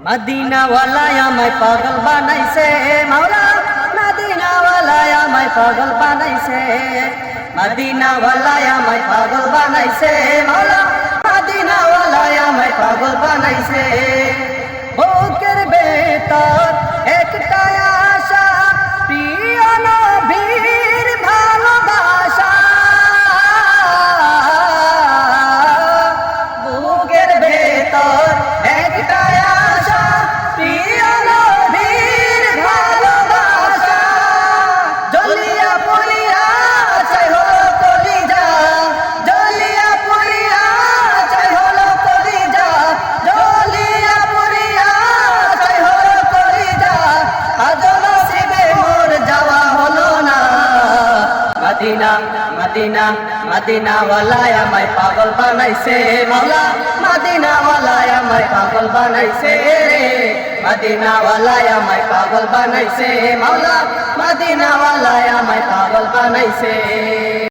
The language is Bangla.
মদিনাওয়ালা আমায় পাগল বানাইছে মাওলা, মদিনাওয়ালা আমায় পাগল বানাইছে, মদিনাওয়ালা আমায় পাগল বানাইছে মাওলা, মদিনাওয়ালা আমায় পাগল বানাইছে। বুকের ভেতর একটা আশা, প্রিয় নবীর ভালোবাসা, বুকের ভেতর একটা আশা, প্রিয় নবীর ভালোবাসা, জ্বলিয়া পুড়িয়া চাই হলো কলিজা, জ্বলিয়া পুড়িয়া চাই হলো কলিজা, জ্বলিয়া পুড়িয়া চাই হলো কলিজা, আজ নসিবে মোর যাওয়া হলো না। মদিনা মদিনা মদিনাওয়ালা আমায় পাগল বানাইছে মাওলা, মদিনাওয়ালা আমায় পাগল বানাইছে রে, মদিনাওয়ালা আমায় পাগল বানাইছে মাওলা, মদিনাওয়ালা আমায় পাগল বানাইছে।